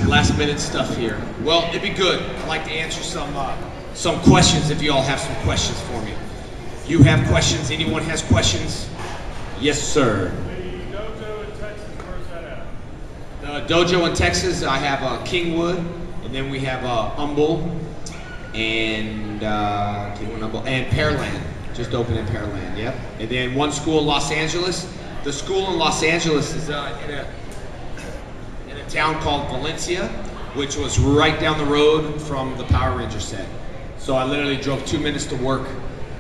last minute stuff here. Well, it'd be good. I'd like to answer some questions if you all have some questions for me. You have questions? Anyone has questions? Yes, sir. The dojo in Texas, where's that at? The dojo in Texas, I have Kingwood, and then we have Humble, and Kingwood, Humble, and Pearland. Just opened in Pearland, yep. And then one school in Los Angeles. The school in Los Angeles is in a town called Valencia, which was right down the road from the Power Ranger set. So I literally drove 2 minutes to work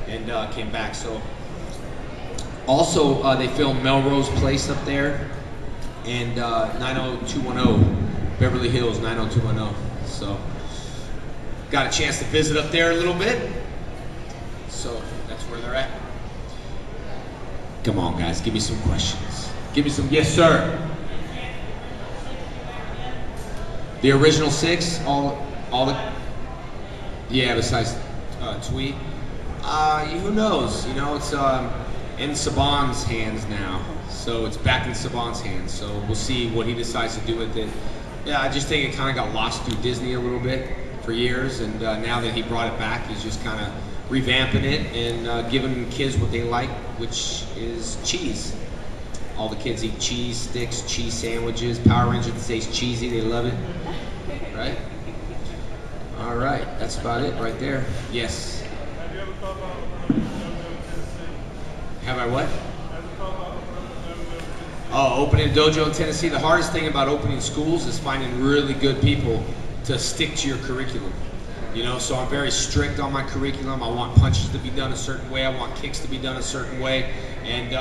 and came back. So also they filmed Melrose Place up there and 90210, Beverly Hills 90210. So got a chance to visit up there a little bit. So that's where they're at. Come on, guys, give me some questions. Give me some. Yes, sir. The original 6, all the. Yeah, besides Twee. Who knows? You know, it's in Saban's hands now, so it's back in Saban's hands. So we'll see what he decides to do with it. Yeah, I just think it kind of got lost through Disney a little bit for years, and now that he brought it back, he's just kind of revamping it and giving kids what they like, which is cheese. All the kids eat cheese sticks, cheese sandwiches. Power Ranger that says cheesy, they love it, right? All right, that's about it right there. Yes. Have you ever thought about opening a dojo in Tennessee? Have I what? Have you thought about opening a dojo in Tennessee? Oh, opening a dojo in Tennessee. The hardest thing about opening schools is finding really good people to stick to your curriculum. You know, so I'm very strict on my curriculum. I want punches to be done a certain way. I want kicks to be done a certain way. And,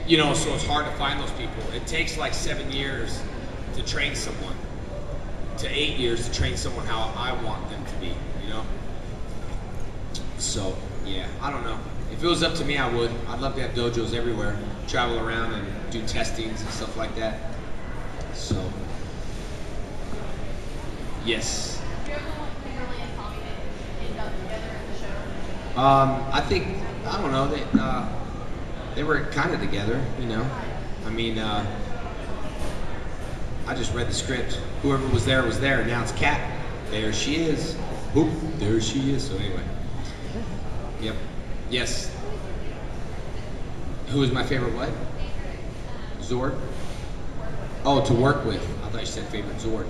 you know, so it's hard to find those people. It takes like 7 years to train someone, to 8 years to train someone how I want them to be, you know? So, yeah, I don't know. If it was up to me, I would. I'd love to have dojos everywhere, travel around and do testings and stuff like that. So, yes. I think, I don't know, they were kind of together, you know. I mean, I just read the script. Whoever was there was there. Now it's Kat. There she is. Oop, there she is. So anyway. Yep. Yes. Who is my favorite what? Zord? Oh, to work with. I thought you said favorite Zord.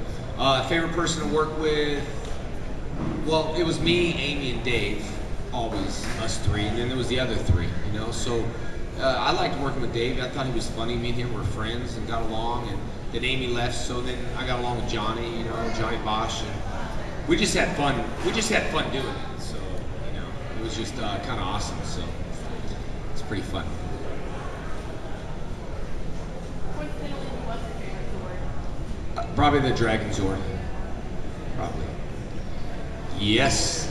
Favorite person to work with? Well, it was me, Amy, and Dave. Always us three, and then there was the other three, you know. So I liked working with Dave. I thought he was funny. Me and him were friends and got along. And then Amy left, so then I got along with Johnny, you know, Johnny Bosch, and we just had fun. We just had fun doing it. So you know, it was just kind of awesome. So it's pretty fun. Probably the Dragon Zord. Probably. Yes.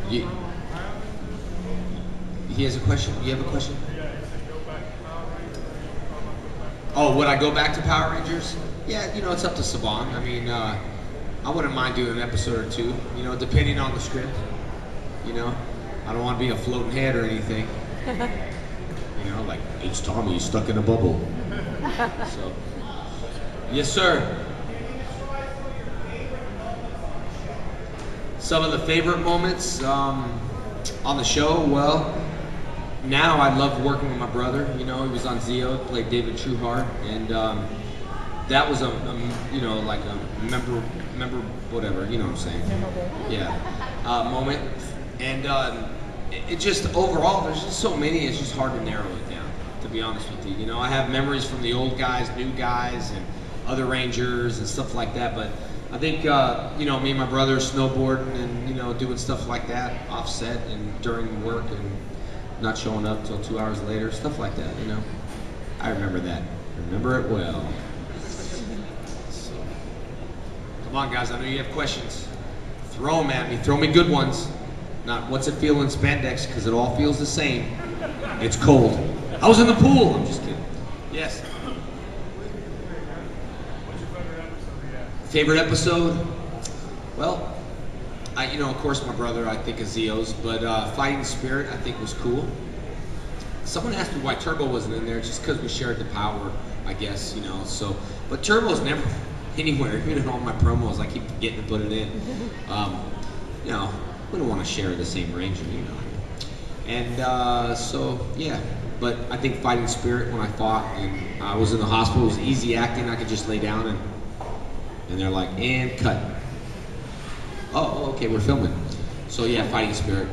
He has a question? You have a question? Oh, would I go back to Power Rangers? Yeah, you know, it's up to Saban. I mean, I wouldn't mind doing an episode or two, you know, depending on the script. You know, I don't want to be a floating head or anything. You know, like H. Tommy stuck in a bubble. So, yes, sir. Some of the favorite moments on the show, well, now I love working with my brother. You know, he was on Zeo, played David Trueheart, and that was you know, like a member, whatever, you know what I'm saying? Yeah, moment. And it just, overall, there's just so many, it's just hard to narrow it down, to be honest with you. You know, I have memories from the old guys, new guys, and other Rangers and stuff like that, but I think, you know, me and my brother snowboarding and, you know, doing stuff like that, offset and during work and not showing up till 2 hours later, stuff like that, you know. I remember that. Remember it well. So, come on, guys, I know you have questions. Throw them at me. Throw me good ones. Not what's it feel in spandex, because it all feels the same. It's cold. I was in the pool. I'm just kidding. Yes. Favorite episode? Well, you know, of course, my brother, I think, is Zeo's, but Fighting Spirit, I think, was cool. Someone asked me why Turbo wasn't in there, just because we shared the power I guess, you know. So, but turbo's never anywhere. Even in all my promos, I keep forgetting to put it in. You know, we don't want to share the same range, you know. And so, yeah. But I think fighting spirit when I fought and I was in the hospital, it was easy acting. I could just lay down and they're like, and cut. Oh, okay, we're filming. So yeah, fighting spirit.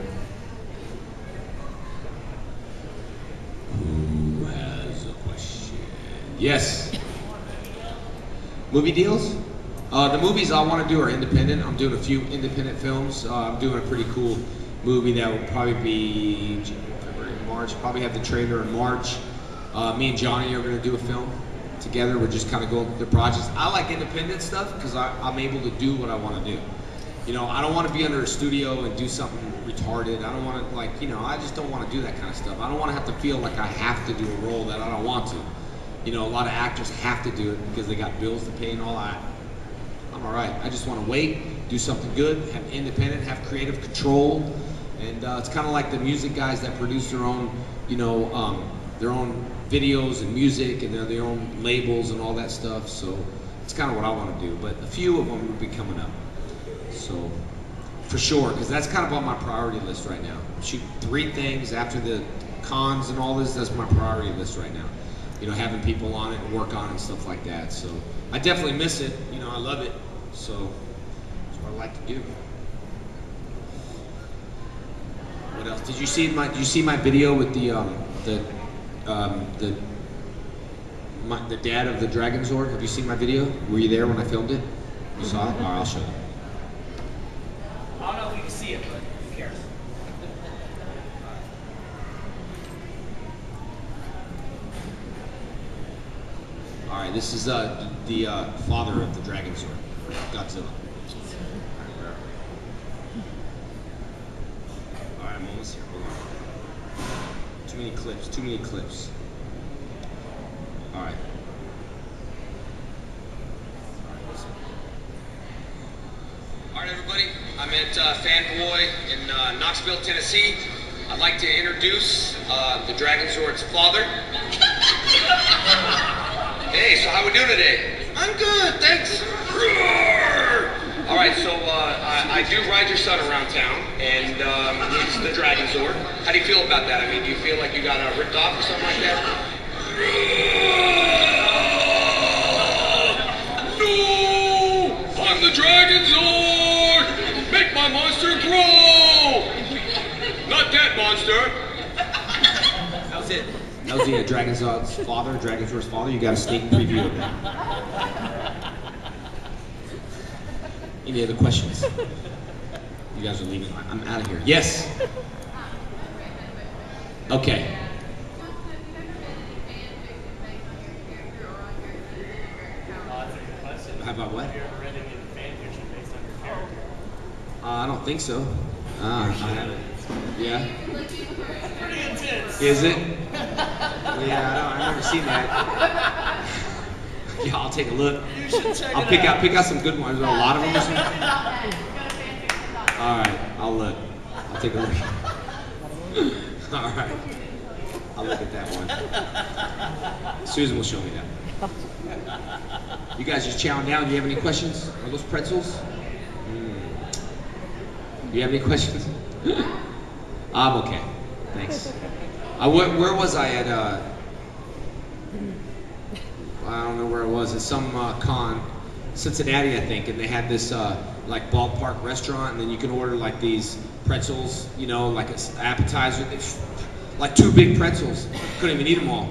Who has a question? Yes. Movie deals? The movies I want to do are independent. I'm doing a few independent films. I'm doing a pretty cool movie that will probably be February, March. Probably have the trailer in March. Me and Johnny are going to do a film together. We're just kind of going through the projects. I like independent stuff because I'm able to do what I want to do. You know, I don't want to be under a studio and do something retarded. I don't want to, like, you know, I just don't want to do that kind of stuff. I don't want to have to feel like I have to do a role that I don't want to. You know, a lot of actors have to do it because they got bills to pay and all that. I'm all right. I just want to wait, do something good, have independent, have creative control. And it's kind of like the music guys that produce their own, you know, their own videos and music and their own labels and all that stuff. So it's kind of what I want to do. But a few of them will be coming up. So, for sure, because that's kind of on my priority list right now. Shoot 3 things after the cons and all this, that's my priority list right now. You know, having people on it and work on it and stuff like that. So, I definitely miss it. You know, I love it. So, that's what I like to do. What else? Did you see my video with the dad of the Dragon Zord? Have you seen my video? Were you there when I filmed it? You saw it? All right, I'll show you. I don't know if you can see it, but who cares? All right, this is the father of the Dragon Zord, Godzilla. All right, I'm almost here. Hold on. Too many clips. Too many clips. All right. All right, everybody. I'm at Fanboy in Knoxville, Tennessee. I'd like to introduce the Dragon Zord's father. Hey, so how we doing today? I'm good, thanks. All right, so I do ride your son around town, and he's the Dragon Zord. How do you feel about that? I mean, do you feel like you got ripped off or something like that? No! I'm the Dragon Zord! Make my monster grow! Not that monster! That was it. That was the Dragon Zord's father, Dragon Zord's father. You got a sneak preview of that. Any other questions? You guys are leaving. I'm out of here. Yes? Okay. How about what? I don't think so. I haven't. Yeah? Pretty intense. Is it? Yeah, I've never seen that. Yeah, I'll take a look. You should check I'll it out. pick out some good ones. Are there a lot of them or something? All right, I'll look. I'll take a look. All right. I'll look at that one. Susan will show me that. You guys just chowing down. Do you have any questions? Are those pretzels? Do you have any questions? I'm okay. Thanks. Where was I at? I don't know where it was. At some con, Cincinnati, I think, and they had this like ballpark restaurant, and then you can order like these pretzels, you know, like an appetizer. It's like 2 big pretzels. Couldn't even eat them all.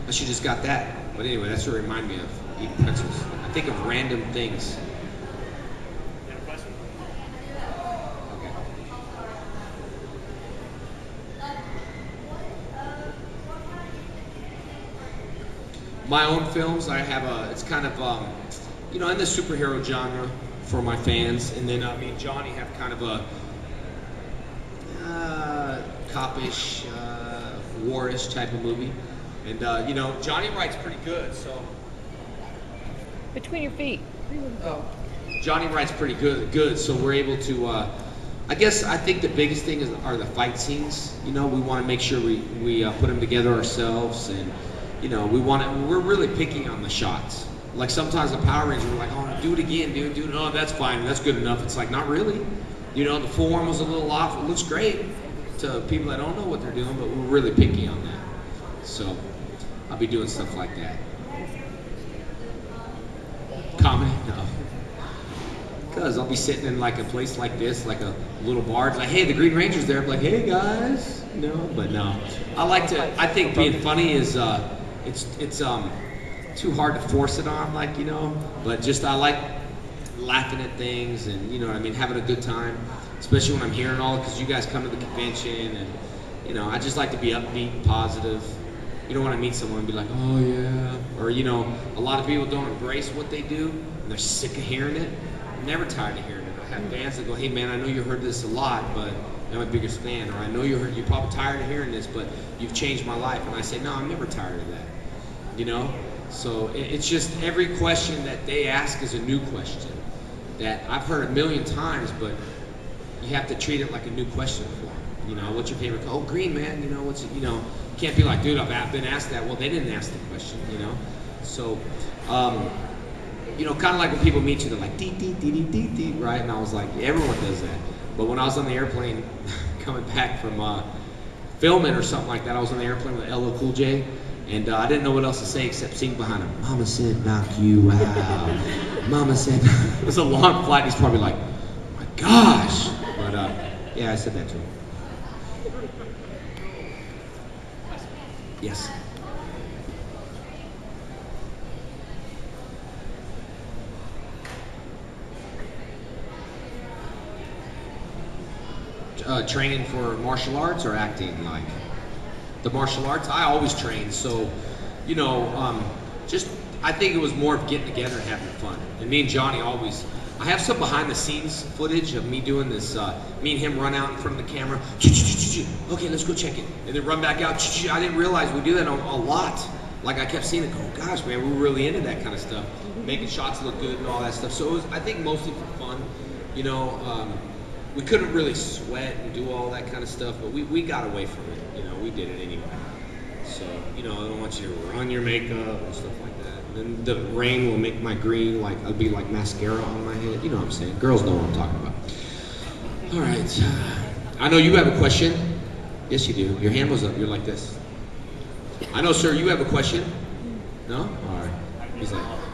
I should just got that. But anyway, that's what it reminded me of, eating pretzels. I think of random things. Okay. My own films, I have it's kind of, you know, in the superhero genre for my fans. And then me and Johnny have kind of a cop-ish, war-ish type of movie. And, you know, Johnny writes pretty good, so. Between your feet. Johnny writes pretty good, so we're able to, I think the biggest thing are the fight scenes. You know, we want to make sure we put them together ourselves, and you know, we're really picky on the shots. Like sometimes the Power Rangers were like, oh, do it again, dude. No, that's fine, that's good enough. It's like, not really. You know, the form was a little off. It looks great to people that don't know what they're doing, but we're really picky on that. So I'll be doing stuff like that. Comedy? No. Because I'll be sitting in like a place like this, like a little bar. It's like, hey, the Green Ranger's there. I'm like, hey guys. No, but no. I think being funny is, it's too hard to force it on, like, you know. But just, I like laughing at things and, you know what I mean, having a good time. Especially when I'm hearing all, because you guys come to the convention and, you know, I just like to be upbeat, positive. You don't want to meet someone and be like, oh yeah. Or, you know, a lot of people don't embrace what they do and they're sick of hearing it. I'm never tired of hearing it. I have fans that go, hey man, I know you heard this a lot, but I'm a biggest fan. Or I know you're probably tired of hearing this, but you've changed my life. And I say, no, I'm never tired of that. You know? So it's just every question that they ask is a new question that I've heard a million times, but you have to treat it like a new question for them. You know, what's your favorite? Oh, green, man. You know, what's it? You know, you can't be like, dude, I've been asked that. Well, they didn't ask the question. You know, so you know, kind of like when people meet you, they're like, dee dee dee dee dee dee, right? And I was like, everyone does that. But when I was on the airplane coming back from filming or something like that, I was on the airplane with LL Cool J, and I didn't know what else to say except sing behind him. Mama said knock you out. Mama said. It was a long flight. He's probably like, oh my gosh. But yeah, I said that to him. Yes. Training for martial arts or acting, like the martial arts. I always train, so you know, just I think it was more of getting together and having fun. And me and Johnny always. I have some behind the scenes footage of me doing this. Me and him run out in front of the camera. Okay, let's go check it, and then run back out. I didn't realize we do that a lot. Like I kept seeing it. Oh gosh, man, we were really into that kind of stuff, making shots look good and all that stuff. So it was, I think, mostly for fun. You know. We couldn't really sweat and do all that kind of stuff, but we got away from it. You know, we did it anyway. So, you know, I don't want you to run your makeup and stuff like that. And then the rain will make my green, like, I'll be like mascara on my head. You know what I'm saying? Girls know what I'm talking about. All right. I know you have a question. Yes, you do. Your hand was up. You're like this. I know, sir, you have a question. No? All right.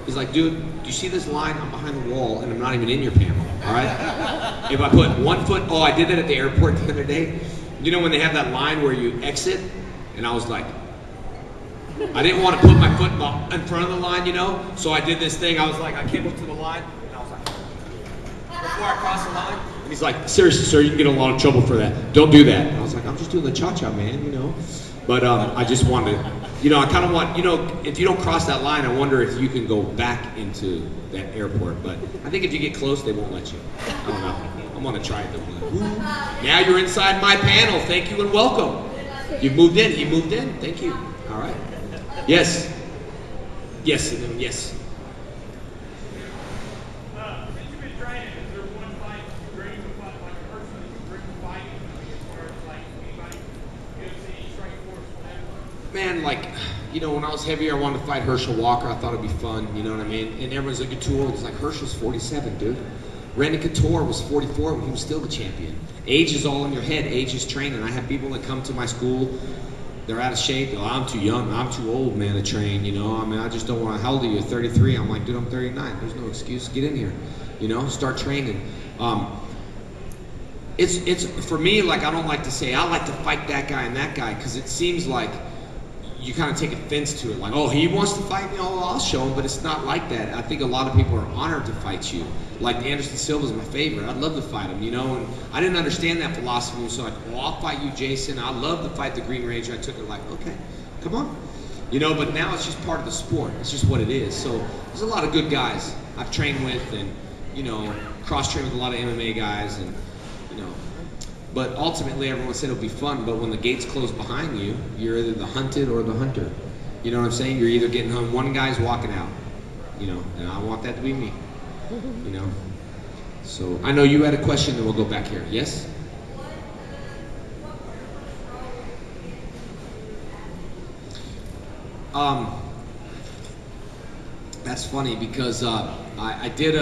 He's like, dude, do you see this line? I'm behind the wall and I'm not even in your panel, all right? If I put 1 foot, oh, I did that at the airport the other day. You know when they have that line where you exit? And I was like, I didn't want to put my foot in front of the line, you know? So I did this thing. I was like, I came up to the line and I was like, before I crossed the line. And he's like, seriously, sir, you can get in a lot of trouble for that. Don't do that. And I was like, I'm just doing the cha-cha, man, you know? But I just wanted to, you know, I kind of want, you know, if you don't cross that line, I wonder if you can go back into that airport. But I think if you get close, they won't let you. I don't know. I'm going to try it though. Now you're inside my panel. Thank you and welcome. You've moved in. He moved in. Thank you. All right. Yes. Yes. Yes. Since you've been training, is there one fight you dream of, like a person that you dream of fighting, or like anybody, UFC, Strike Force, whatever? Man, like, you know, when I was heavier, I wanted to fight Herschel Walker. I thought it'd be fun, you know what I mean? And everyone's like, you're too old. It's like, Herschel's 47, dude. Randy Couture was 44 when he was still the champion. Age is all in your head. Age is training. I have people that come to my school, they're out of shape. Oh, I'm too young. I'm too old, man, to train, you know? I mean, I just don't want to. How old are you? 33? I'm like, dude, I'm 39. There's no excuse. Get in here, you know? Start training. It's for me, like, I don't like to say, I like to fight that guy and that guy, because it seems like you kind of take offense to it, like, oh, he wants to fight me, oh, I'll show him, but it's not like that. I think a lot of people are honored to fight you. Like Anderson Silva's my favorite. I'd love to fight him, you know, and I didn't understand that philosophy, so like, well, I'll fight you, Jason. I'd love to fight the Green Ranger. I took it like, okay, come on. You know, but now it's just part of the sport. It's just what it is. So there's a lot of good guys I've trained with and, you know, cross-trained with a lot of MMA guys and, you know, but ultimately, everyone said it'll be fun, but when the gates close behind you, you're either the hunted or the hunter. You know what I'm saying? You're either getting home, one guy's walking out, you know, and I want that to be me, you know. So I know you had a question, and we'll go back here. Yes? That's funny because I did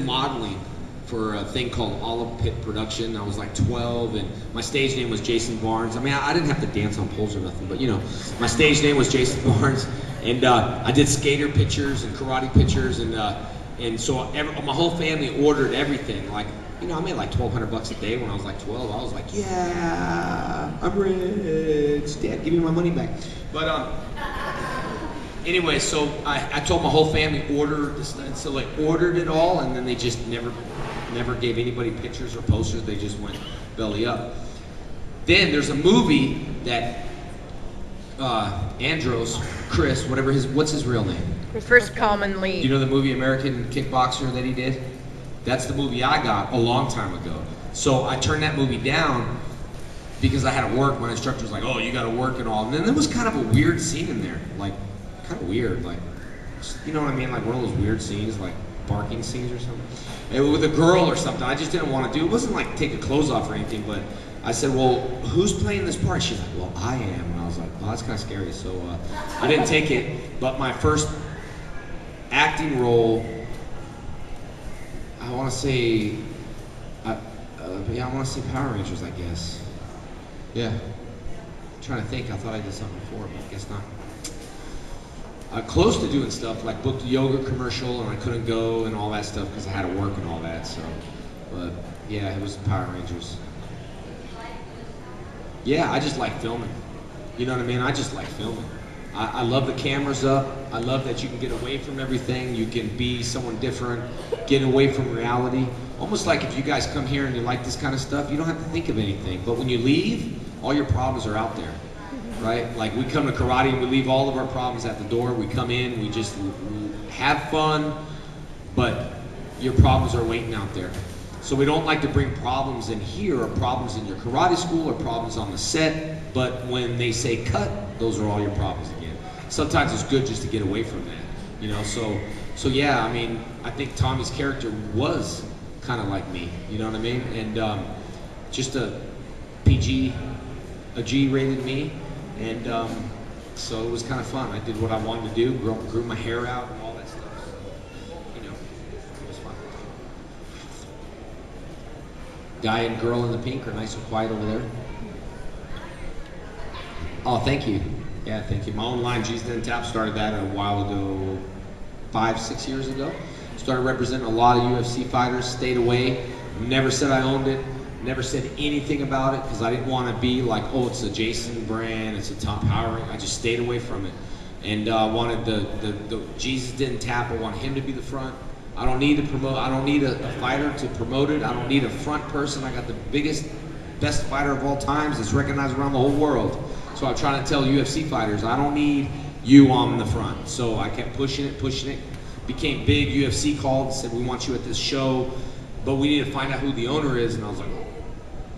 modeling for a thing called Olive Pit Production. I was like 12, and my stage name was Jason Barnes. I mean, I didn't have to dance on poles or nothing, but you know, my stage name was Jason Barnes, and I did skater pictures and karate pictures, and so my whole family ordered everything. Like, you know, I made like $1,200 a day when I was like 12. I was like, yeah, I'm rich. Dad, give me my money back. But anyway, so I told my whole family order this, and so they ordered it all, and then they just never gave anybody pictures or posters. They just went belly up. Then there's a movie that Andros, Chris, what's his real name? Chris Common Lee. Do you know the movie American Kickboxer that he did? That's the movie I got a long time ago. So I turned that movie down because I had to work. My instructor was like, "Oh, you got to work and all." And then there was kind of a weird scene in there, like kind of weird, like, you know what I mean, like one of those weird scenes, like barking scenes or something, and with a girl or something. I just didn't want to do. It wasn't like take your clothes off or anything, but I said, "Well, who's playing this part?" She's like, "Well, I am." And I was like, "Well, that's kind of scary." So I didn't take it. But my first acting role, I want to say, I want to say Power Rangers, I guess. Yeah. I'm trying to think. I thought I did something before, but I guess not. Close to doing stuff, like booked a yoga commercial, and I couldn't go and all that stuff because I had to work and all that. So, but yeah, it was Power Rangers. Yeah, I just like filming. You know what I mean? I just like filming. I love the cameras up. I love that you can get away from everything. You can be someone different, get away from reality. Almost like if you guys come here and you like this kind of stuff, you don't have to think of anything. But when you leave, all your problems are out there, right? Like we come to karate and we leave all of our problems at the door. We come in, we just have fun, but your problems are waiting out there. So we don't like to bring problems in here, or problems in your karate school, or problems on the set, but when they say cut, those are all your problems again. Sometimes it's good just to get away from that, you know, so yeah, I mean, I think Tommy's character was kind of like me, you know what I mean, and just a G-rated me, and so it was kind of fun. I did what I wanted to do, grew my hair out and all that stuff, so, you know, it was fun. Guy and girl in the pink are nice and quiet over there. Oh, thank you. Yeah, thank you. My own line, JDF Tap, started that a while ago, 5-6 years ago. Started representing a lot of UFC fighters, stayed away, never said I owned it, never said anything about it, because I didn't want to be like, oh, it's a Jason brand, it's a Top Power. I just stayed away from it. And wanted the JDF Tap, I want him to be the front. I don't need to promote, I don't need a fighter to promote it. I don't need a front person. I got the biggest, best fighter of all times that's recognized around the whole world. So I'm trying to tell UFC fighters, I don't need you on the front. So I kept pushing it. Became big. UFC called and said, we want you at this show, but we need to find out who the owner is. And I was like,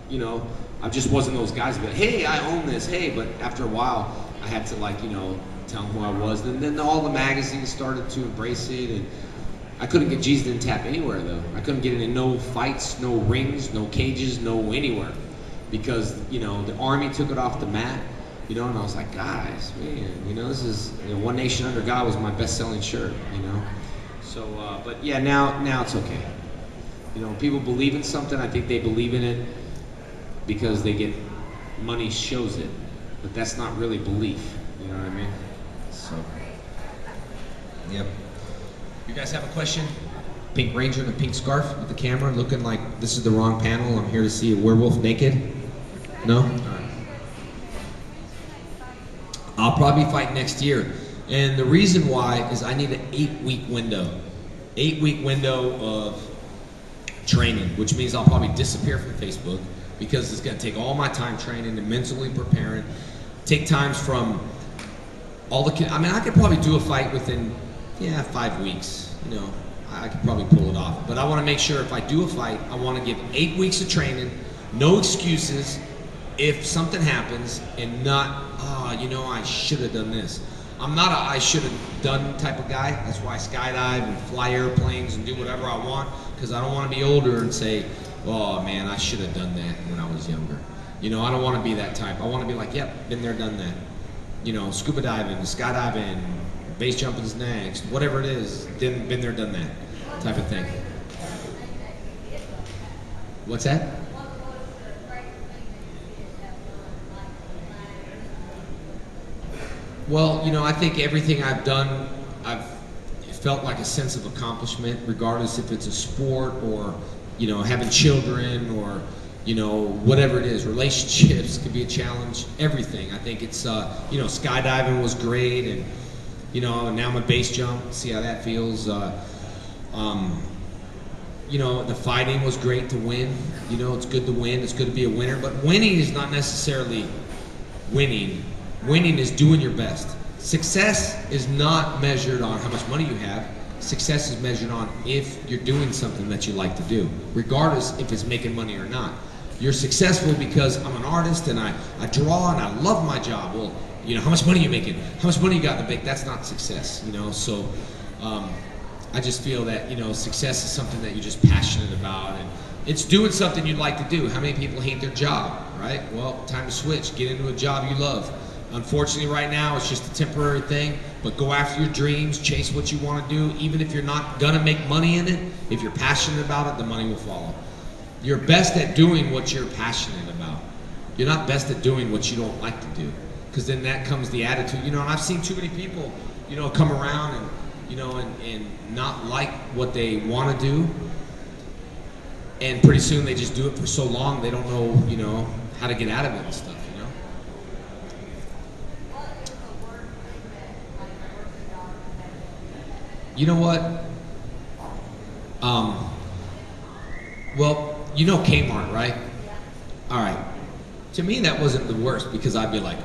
you know, I just wasn't those guys. But hey, I own this. Hey, but after a while, I had to, like, you know, tell them who I was. And then all the magazines started to embrace it, and I couldn't get JDF Tap anywhere though. I couldn't get it in no fights, no rings, no cages, no anywhere, because, you know, the Army took it off the mat. You know, and I was like, guys, man, you know, this is, you know, One Nation Under God was my best-selling shirt, you know. So, but yeah, now it's okay. You know, when people believe in something, I think they believe in it because they get money shows it, but that's not really belief. You know what I mean? So, yep. You guys have a question? Pink Ranger in a pink scarf with the camera, looking like this is the wrong panel. I'm here to see a werewolf naked. No? All right. I'll probably fight next year. And the reason why is I need an 8-week window. 8-week window of training, which means I'll probably disappear from Facebook because it's gonna take all my time training and mentally preparing. Take times from all the, I mean, I could probably do a fight within, 5 weeks. You know, I could probably pull it off. But I wanna make sure if I do a fight, I wanna give 8 weeks of training, no excuses. If something happens, and not, you know, I should have done this. I'm not a I should have done type of guy. That's why I skydive and fly airplanes and do whatever I want, because I don't want to be older and say, oh man, I should have done that when I was younger. You know, I don't want to be that type. I want to be like, yep, been there, done that. you know, scuba diving, skydiving, base jumping is next, whatever it is, been there, done that type of thing. What's that? Well, you know, I think everything I've done, I've felt like a sense of accomplishment, regardless if it's a sport or, you know, having children or, you know, whatever it is. Relationships could be a challenge. Everything. I think it's, you know, skydiving was great, and, you know, now I'm a base jump. See how that feels. You know, the fighting was great to win. You know, it's good to win. It's good to be a winner. But winning is not necessarily winning. Winning is doing your best. Success is not measured on how much money you have. Success is measured on if you're doing something that you like to do, regardless if it's making money or not. You're successful because I'm an artist and I draw and I love my job. Well, you know, how much money are you making? How much money you got in the bank? That's not success, you know? So I just feel that, you know, success is something that you're just passionate about, and it's doing something you'd like to do. How many people hate their job, right? Well, time to switch. Get into a job you love. Unfortunately, right now, it's just a temporary thing, but go after your dreams, chase what you want to do. Even if you're not gonna make money in it, if you're passionate about it, the money will follow. You're best at doing what you're passionate about. You're not best at doing what you don't like to do, because then that comes the attitude. You know, and I've seen too many people, you know, come around and, you know, and not like what they want to do, and pretty soon they just do it for so long they don't know, you know, how to get out of it and stuff. You know what? Well, you know Kmart, right? All right. To me, that wasn't the worst, because I'd be like,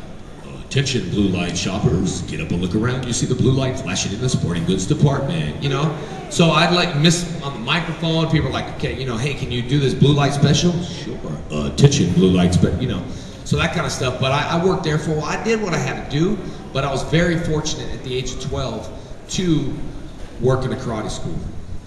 attention blue light shoppers, get up and look around. You see the blue light flashing in the sporting goods department, you know? So I'd like miss on the microphone. People are like, okay, you know, hey, can you do this blue light special? Sure. Attention blue light special, you know? So that kind of stuff. But I worked there for a while. I did what I had to do, but I was very fortunate at the age of 12 to work in a karate school.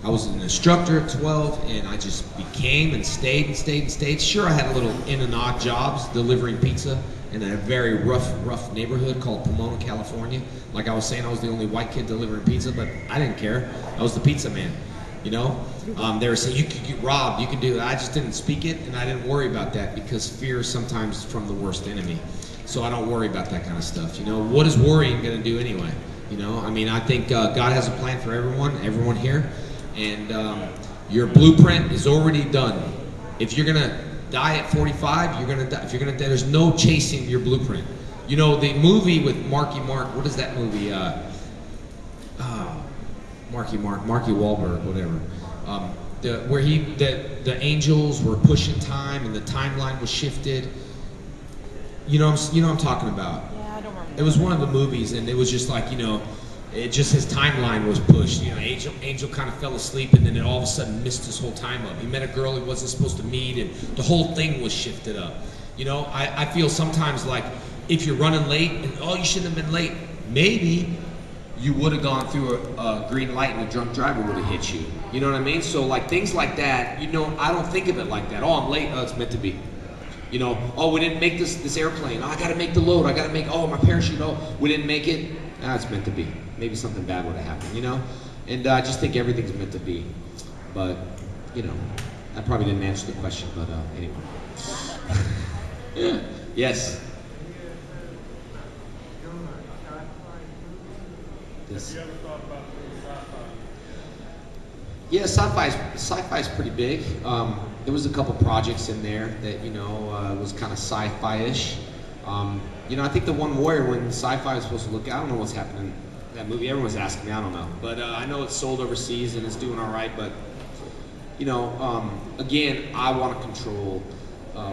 I was an instructor at 12, and I just became and stayed and stayed and stayed. Sure, I had a little in and odd jobs delivering pizza in a very rough neighborhood called Pomona, California. Like I was saying, I was the only white kid delivering pizza, but I didn't care. I was the pizza man, you know? They were saying, you could get robbed, you could do that. I just didn't speak it, and I didn't worry about that, because fear is sometimes from the worst enemy. So I don't worry about that kind of stuff, you know? What is worrying gonna do anyway? You know, I mean, I think God has a plan for everyone here, and your blueprint is already done. If you're gonna die at 45, you're gonna die. If you're gonna die, there's no chasing your blueprint. You know, the movie with Marky Mark, what is that movie? Marky Wahlberg, whatever. Where the angels were pushing time and the timeline was shifted. You know what I'm talking about. It was one of the movies, and it was just like, you know, it just his timeline was pushed. You know, Angel kind of fell asleep, and then it all of a sudden missed his whole time up. He met a girl he wasn't supposed to meet, and the whole thing was shifted up. You know, I feel sometimes like if you're running late, and oh, you shouldn't have been late. Maybe you would have gone through a green light, and a drunk driver would have hit you. You know what I mean? So like things like that, you know, I don't think of it like that. Oh, I'm late. Oh, it's meant to be. You know, oh, we didn't make this airplane. Oh, I gotta make the load. I gotta make, oh, my parachute. Oh, we didn't make it. Ah, it's meant to be. Maybe something bad would have happened, you know? And I just think everything's meant to be. But, you know, I probably didn't answer the question, but anyway. Yes. Yes. Yeah, sci-fi is pretty big. There was a couple projects in there that, you know, was kind of sci-fi-ish. You know, I think the one Warrior, when sci-fi was supposed to look, I don't know what's happening in that movie. Everyone's asking me, I don't know. But I know it's sold overseas and it's doing all right. But, you know, again, I want to control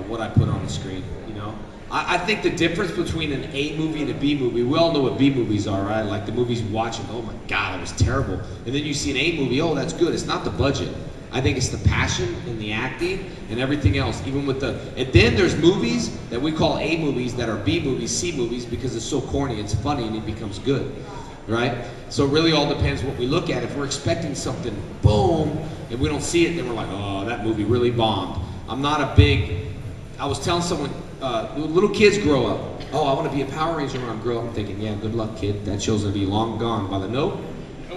what I put on the screen, you know. I think the difference between an A movie and a B movie, we all know what B movies are, right? Like the movies you watch and, oh my God, that was terrible. And then you see an A movie, oh, that's good. It's not the budget. I think it's the passion and the acting and everything else, even with the, and then there's movies that we call A movies that are B movies, C movies, because it's so corny, it's funny, and it becomes good, right? So it really all depends what we look at. If we're expecting something, boom, and we don't see it, then we're like, oh, that movie really bombed. I'm not a big, I was telling someone little kids grow up. Oh, I want to be a Power Ranger when I grow up. I'm thinking, yeah, good luck, kid. That show's gonna be long gone by the nope.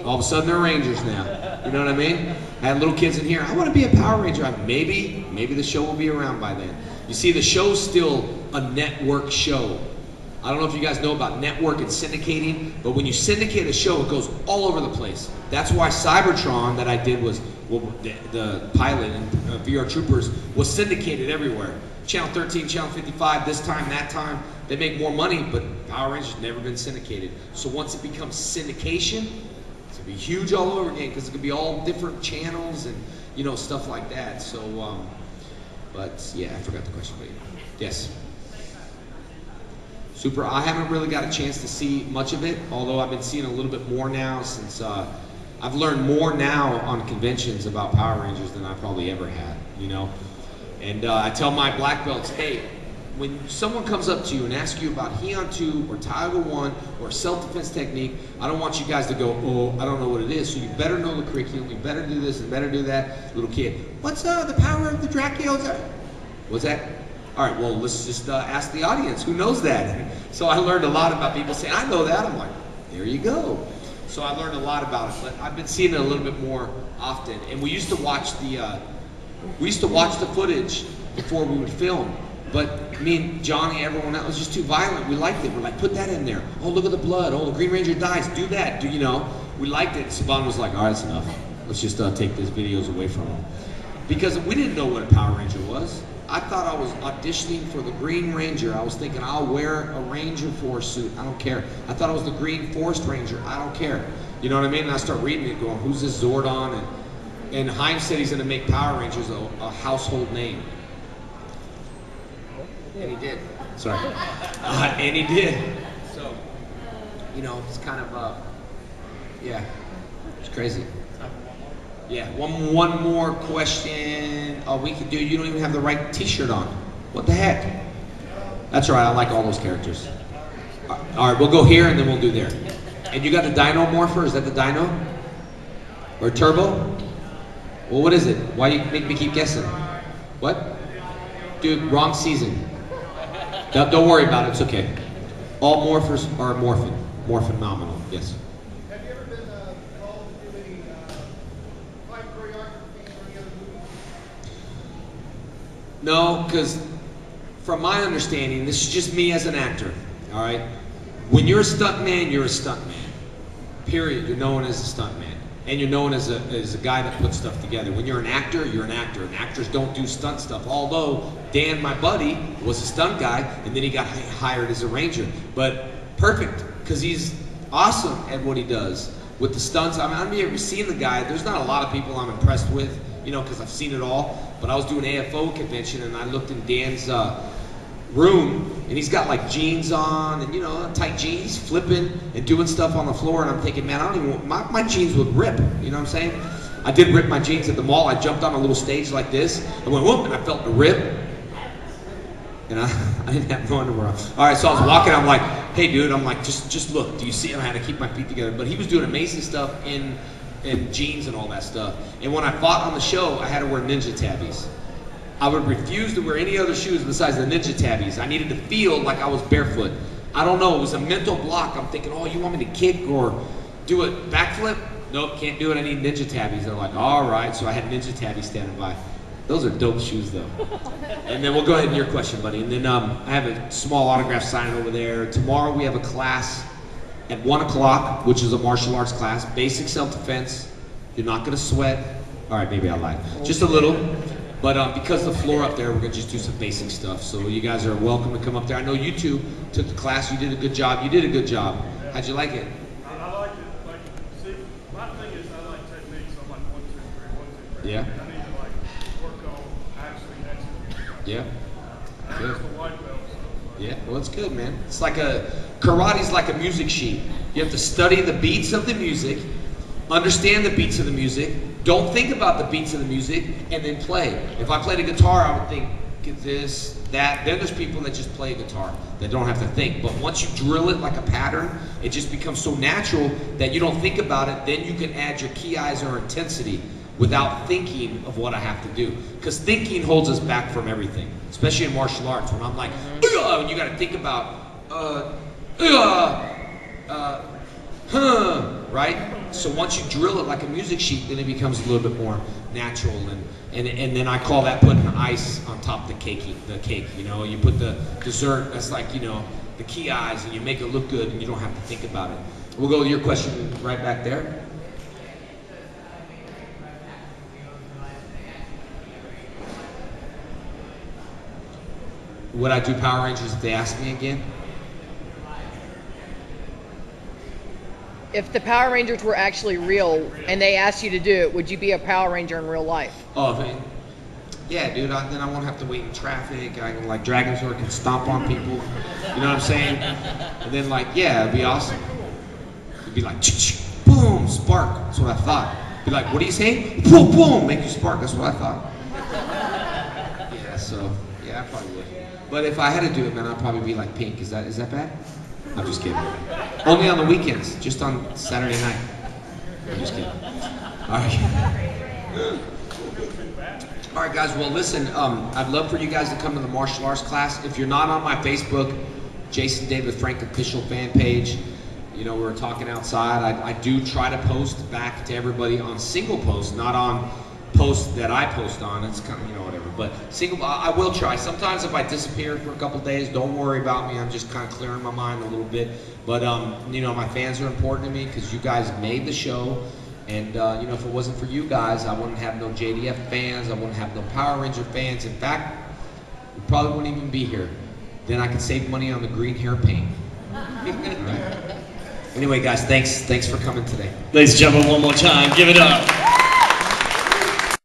All of a sudden they're Rangers now. You know what I mean? I had little kids in here. I want to be a Power Ranger. Maybe the show will be around by then. You see, the show's still a network show. I don't know if you guys know about network and syndicating, but when you syndicate a show, it goes all over the place. That's why Cybertron that I did was, well, the pilot and VR Troopers was syndicated everywhere. Channel 13, Channel 55, this time, that time. They make more money, but Power Rangers never been syndicated. So once it becomes syndication, it's gonna be huge all over again because it's gonna be all different channels and stuff like that. So, but yeah, I forgot the question, but yes. Super. I haven't really got a chance to see much of it, although I've been seeing a little bit more now since I've learned more now on conventions about Power Rangers than I probably ever had, And I tell my black belts, hey, when someone comes up to you and asks you about Heon 2 or Taiga 1 or self-defense technique, I don't want you guys to go, oh, I don't know what it is. So you better know the curriculum, you better do this and better do that. Little kid, what's the power of the Dracules? What's that? All right, well, let's just ask the audience. Who knows that? So I learned a lot about people saying, I know that. I'm like, there you go. So I learned a lot about it, but I've been seeing it a little bit more often. And we used to watch the footage before we would film. But me and Johnny, everyone, that was just too violent. We liked it. We're like, put that in there. Oh, look at the blood. Oh, the Green Ranger dies. Do that. We liked it. Saban was like, all right, that's enough. Let's just take these videos away from him. Because we didn't know what a Power Ranger was. I thought I was auditioning for the Green Ranger. I was thinking I'll wear a Ranger Force suit. I don't care. I thought I was the Green Forest Ranger. I don't care. You know what I mean? And I start reading it going, who's this Zordon? And Heinz said he's going to make Power Rangers a household name. And he did. Sorry. And he did. So, it's kind of, yeah, it's crazy. Yeah, one more question. Oh, we could do, you don't even have the right t-shirt on. What the heck? That's all right, I like all those characters. All right, we'll go here and then we'll do there. And you got the Dino Morpher, is that the Dino? Or Turbo? Well, what is it? Why do you make me keep guessing? What? Dude, wrong season. Don't worry about it, it's okay. All morphers are morphin. Morphinominal, yes. Have you ever been called to do any fight choreography or any other movies? No, because from my understanding, this is just me as an actor, all right? When you're a stuntman, you're a stuntman. Period. You're known as a stuntman. And you're known as a guy that puts stuff together. When you're an actor, you're an actor. And actors don't do stunt stuff. Although Dan, my buddy, was a stunt guy, and then he got hired as a ranger. But perfect, because he's awesome at what he does with the stunts. I mean, I've never seen the guy. There's not a lot of people I'm impressed with, because I've seen it all. But I was doing AFO convention, and I looked in Dan's room, and he's got like jeans on and tight jeans, flipping and doing stuff on the floor, and I'm thinking, man, I don't even want, my jeans would rip, you know what I'm saying? I did rip my jeans at the mall. I jumped on a little stage like this and went whoop, and I felt the rip, and I didn't have no underwear on. All right, so I was walking, I'm like, hey dude, I'm like, just look, do you see? I had to keep my feet together, but he was doing amazing stuff in jeans and all that stuff. And when I fought on the show, I had to wear ninja tabbies. I would refuse to wear any other shoes besides the ninja tabbies. I needed to feel like I was barefoot. I don't know, it was a mental block. I'm thinking, oh, you want me to kick or do a backflip? Nope, can't do it, I need ninja tabbies. They're like, all right, so I had ninja tabbies standing by. Those are dope shoes though. And then we'll go ahead and your question, buddy. And then I have a small autograph signing over there. Tomorrow we have a class at 1 o'clock, which is a martial arts class, basic self-defense. You're not gonna sweat. All right, maybe I lied. Just a little. But because the floor up there, we're gonna just do some basic stuff. So you guys are welcome to come up there. I know you two took the class, you did a good job. You did a good job. How'd you like it? I like it. Like, see, my thing is I like techniques. I'm like 1, 2, 3, 1, 2, 3. Yeah. And I need to like work on actually executing. Yeah. And Good. that's the white belt. So, Yeah, well, it's good, man. It's like karate's like a music sheet. You have to study the beats of the music, understand the beats of the music, don't think about the beats of the music, and then play. If I played a guitar, I would think, get this, that. Then there's people that just play a guitar that don't have to think. But once you drill it like a pattern, it just becomes so natural that you don't think about it. Then you can add your key eyes or intensity without thinking of what I have to do. Because thinking holds us back from everything, especially in martial arts. When I'm like, and you got to think about, right? So once you drill it like a music sheet, then it becomes a little bit more natural, and then I call that putting ice on top of the cake. You know, you put the dessert that's like, you know, the key eyes, and you make it look good, and you don't have to think about it. We'll go to your question right back there. Would I do Power Rangers if they asked me again? If the Power Rangers were actually real and they asked you to do it, would you be a Power Ranger in real life? Oh, man. Yeah, dude, then I won't have to wait in traffic. I can, like, Dragon Sword can stomp on people. You know what I'm saying? And then, like, yeah, it'd be awesome. It'd be like, boom, spark. That's what I thought. Be like, what do you say? Boom, boom, make you spark. That's what I thought. Yeah, so, yeah, I probably would. But if I had to do it, man, I'd probably be like Pink. Is that bad? I'm just kidding. Only on the weekends, just on Saturday night. I'm just kidding. All right. All right, guys. Well, listen. I'd love for you guys to come to the martial arts class. If you're not on my Facebook, Jason David Frank official fan page. You know, we were talking outside. I do try to post back to everybody on single posts, not on posts that I post on. It's kind of, you know, whatever. But single, I will try. Sometimes if I disappear for a couple days, don't worry about me. I'm just kind of clearing my mind a little bit. But you know, my fans are important to me because you guys made the show. And you know, if it wasn't for you guys, I wouldn't have no JDF fans. I wouldn't have no Power Ranger fans. In fact, we probably wouldn't even be here. Then I could save money on the green hair paint. Anyway, guys, thanks for coming today. Ladies and gentlemen, one more time, give it up.